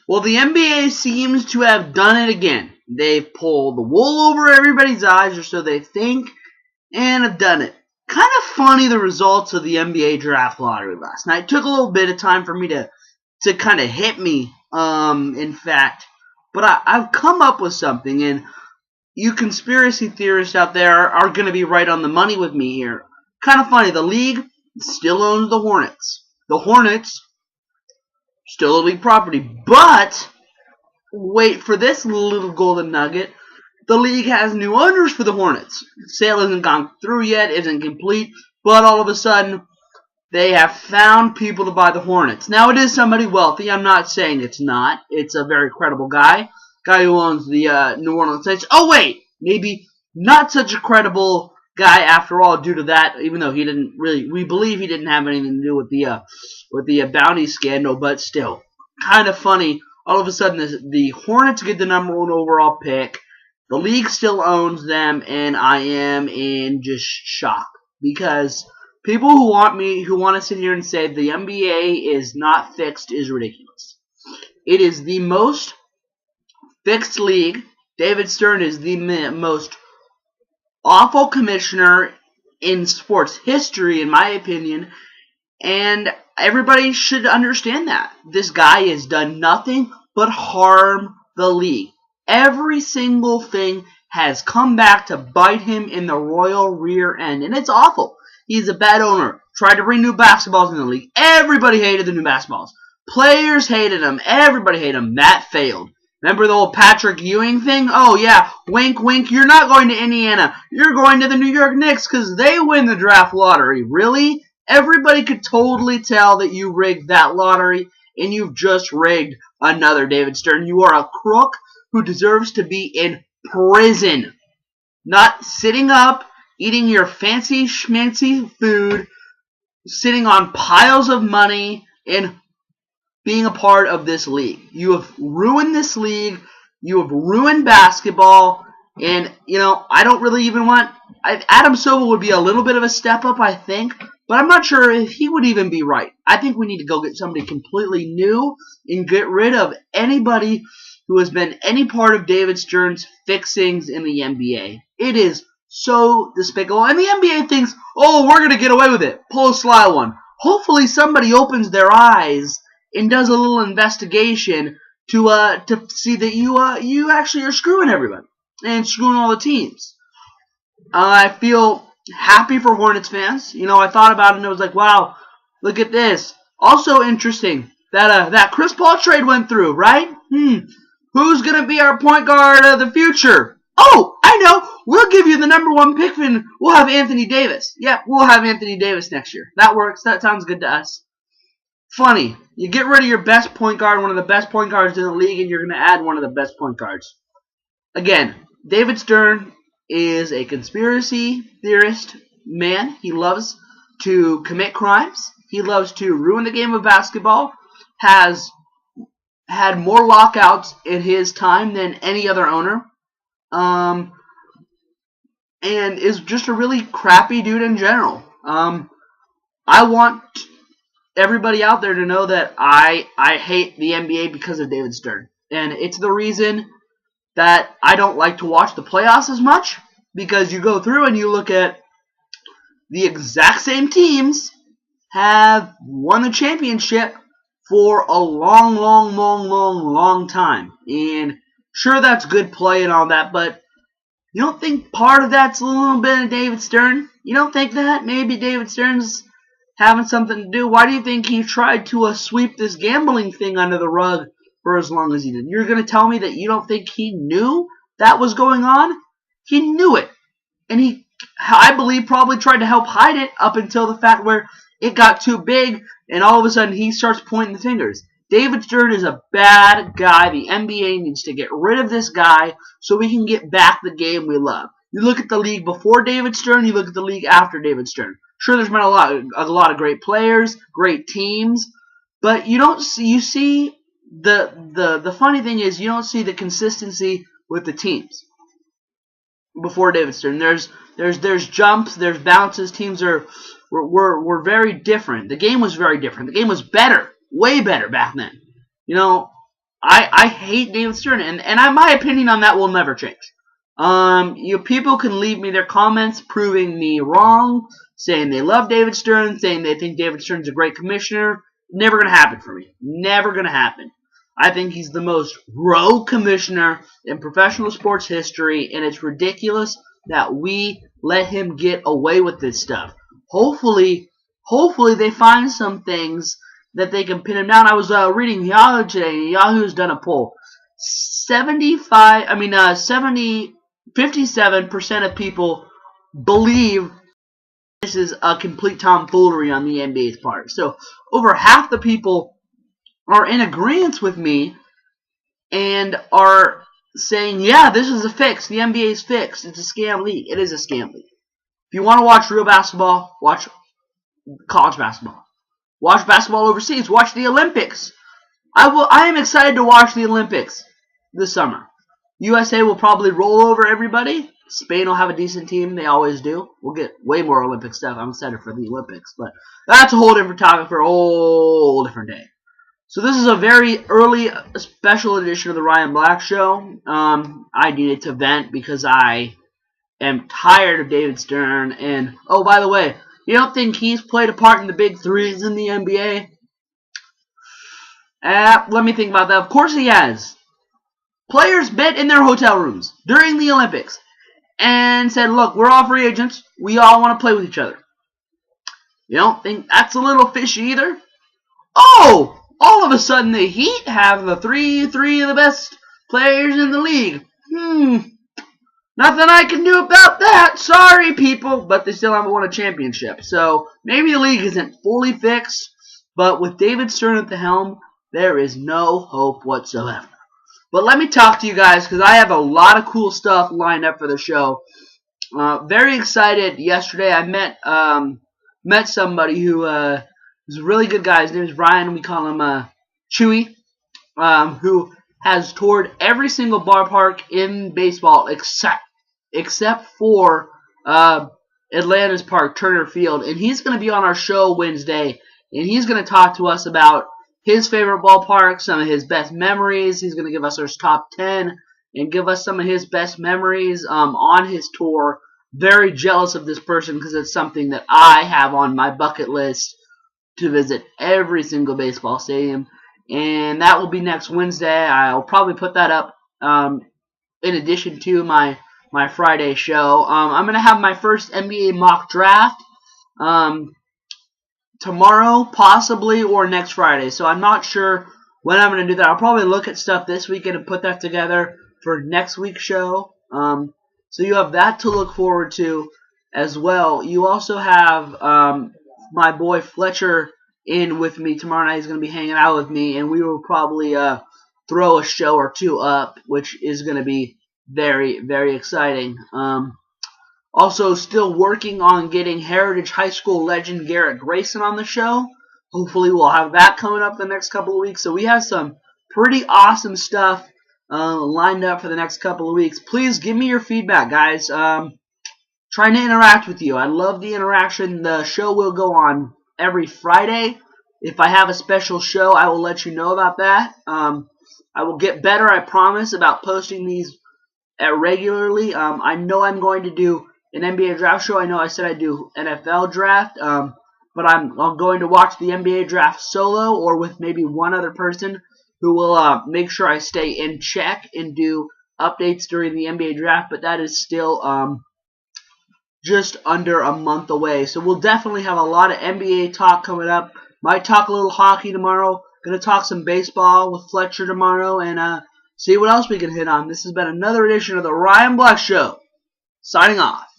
Well, the NBA seems to have done it again. They've pulled the wool over everybody's eyes, or so they think, and have done it. Kind of funny, the results of the NBA draft lottery last night. It took a little bit of time for me to kind of hit me, in fact. But I've come up with something, and you conspiracy theorists out there are going to be right on the money with me here. Kind of funny, the league still owns the Hornets. The Hornets, still a league property, but wait for this little golden nugget. The league has new owners for the Hornets. The sale isn't gone through yet, isn't complete, but all of a sudden, they have found people to buy the Hornets. Now, it is somebody wealthy. I'm not saying it's not. It's a very credible guy who owns the New Orleans Saints. Oh, wait, maybe not such a credible guy after all due to that, even though he didn't really, we believe he didn't have anything to do with the bounty scandal, but still, kind of funny. All of a sudden, the Hornets get the #1 overall pick. The league still owns them, and I am in just shock because people who want to sit here and say the NBA is not fixed is ridiculous. It is the most fixed league. David Stern is the most awful commissioner in sports history, in my opinion, and everybody should understand that. This guy has done nothing but harm the league. Every single thing has come back to bite him in the royal rear end, and it's awful. He's a bad owner. Tried to bring new basketballs in the league. Everybody hated the new basketballs. Players hated them. Everybody hated them. That failed. Remember the old Patrick Ewing thing? Oh, yeah. Wink, wink. You're not going to Indiana. You're going to the New York Knicks because they win the draft lottery. Really? Everybody could totally tell that you rigged that lottery, and you've just rigged another, David Stern. You are a crook who deserves to be in prison. Not sitting up, eating your fancy schmancy food, sitting on piles of money, and being a part of this league. You have ruined this league. You have ruined basketball. And, I don't really even want... Adam Silver would be a little bit of a step up, I think. But I'm not sure if he would even be right. I think we need to go get somebody completely new and get rid of anybody who has been any part of David Stern's fixings in the NBA. It is so despicable. And the NBA thinks, oh, we're going to get away with it. Pull a sly one. Hopefully somebody opens their eyes and does a little investigation to see that you actually are screwing everybody and screwing all the teams. I feel happy for Hornets fans. I thought about it and I was like, wow, look at this. Also interesting that Chris Paul trade went through, right? Who's going to be our point guard of the future? Oh, I know. We'll give you the #1 pick and we'll have Anthony Davis. Yep, we'll have Anthony Davis next year. That works. That sounds good to us. Funny. You get rid of your best point guard, one of the best point guards in the league, and you're going to add one of the best point guards. Again, David Stern is a conspiracy theorist man. He loves to commit crimes. He loves to ruin the game of basketball. Has had more lockouts in his time than any other owner. And is just a really crappy dude in general. I want everybody out there to know that I hate the NBA because of David Stern. And it's the reason that I don't like to watch the playoffs as much. Because you go through and you look at the exact same teams have won the championship for a long time. And sure, that's good play and all that, but you don't think part of that's a little bit of David Stern? You don't think that maybe David Stern's having something to do? Why do you think he tried to sweep this gambling thing under the rug for as long as he did? You're going to tell me that you don't think he knew that was going on? He knew it. And he, I believe, probably tried to help hide it up until the fact where it got too big, and all of a sudden he starts pointing the fingers. David Stern is a bad guy. The NBA needs to get rid of this guy so we can get back the game we love. You look at the league before David Stern, you look at the league after David Stern. Sure, there's been a lot of great players, great teams, but you don't see. You see the funny thing is you don't see the consistency with the teams before David Stern. There's jumps, there's bounces. Teams were very different. The game was very different. The game was better, way better back then. I hate David Stern, and my opinion on that will never change. People can leave me their comments proving me wrong, saying they love David Stern, saying they think David Stern's a great commissioner. Never gonna happen for me. Never gonna happen. I think he's the most rogue commissioner in professional sports history, and it's ridiculous that we let him get away with this stuff. Hopefully they find some things that they can pin him down. I was reading Yahoo today, and Yahoo's done a poll. 57% of people believe this is a complete tomfoolery on the NBA's part. So over half the people are in agreement with me and are saying, yeah, this is a fix. The NBA's fixed. It's a scam league. It is a scam league. If you want to watch real basketball, watch college basketball. Watch basketball overseas. Watch the Olympics. I am excited to watch the Olympics this summer. USA will probably roll over everybody. Spain will have a decent team. They always do. We'll get way more Olympic stuff. I'm excited for the Olympics. But that's a whole different topic for a whole different day. So this is a very early special edition of the Ryan Black Show. I needed to vent because I am tired of David Stern. And, oh, by the way, you don't think he's played a part in the big threes in the NBA? Let me think about that. Of course he has. Players met in their hotel rooms during the Olympics and said, look, we're all free agents. We all want to play with each other. You don't think that's a little fishy either? Oh, all of a sudden the Heat have the three of the best players in the league. Nothing I can do about that. Sorry, people. But they still haven't won a championship. So maybe the league isn't fully fixed. But with David Stern at the helm, there is no hope whatsoever. But let me talk to you guys because I have a lot of cool stuff lined up for the show. Very excited. Yesterday I met somebody who is a really good guy. His name is Ryan. We call him Chewy, who has toured every single ballpark in baseball except for Atlanta's park, Turner Field. And he's going to be on our show Wednesday, and he's going to talk to us about his favorite ballpark, some of his best memories. He's going to give us our top 10 and give us some of his best memories on his tour. Very jealous of this person because it's something that I have on my bucket list to visit every single baseball stadium. And that will be next Wednesday. I'll probably put that up in addition to my Friday show. I'm going to have my first NBA mock draft tomorrow, possibly, or next Friday. So I'm not sure when I'm going to do that. I'll probably look at stuff this weekend and put that together for next week's show. So you have that to look forward to as well. You also have my boy Fletcher in with me tomorrow night. He's going to be hanging out with me, and we will probably throw a show or two up, which is going to be very, very exciting. Also, still working on getting Heritage High School legend Garrett Grayson on the show. Hopefully, we'll have that coming up the next couple of weeks. So we have some pretty awesome stuff lined up for the next couple of weeks. Please give me your feedback, guys. Trying to interact with you. I love the interaction. The show will go on every Friday. If I have a special show, I will let you know about that. I will get better, I promise, about posting these regularly. I know I'm going to do an NBA draft show. I know I said I'd do NFL draft, but I'm going to watch the NBA draft solo or with maybe one other person who will make sure I stay in check and do updates during the NBA draft, but that is still just under a month away. So we'll definitely have a lot of NBA talk coming up. Might talk a little hockey tomorrow. Going to talk some baseball with Fletcher tomorrow and see what else we can hit on. This has been another edition of the Ryan Black Show. Signing off.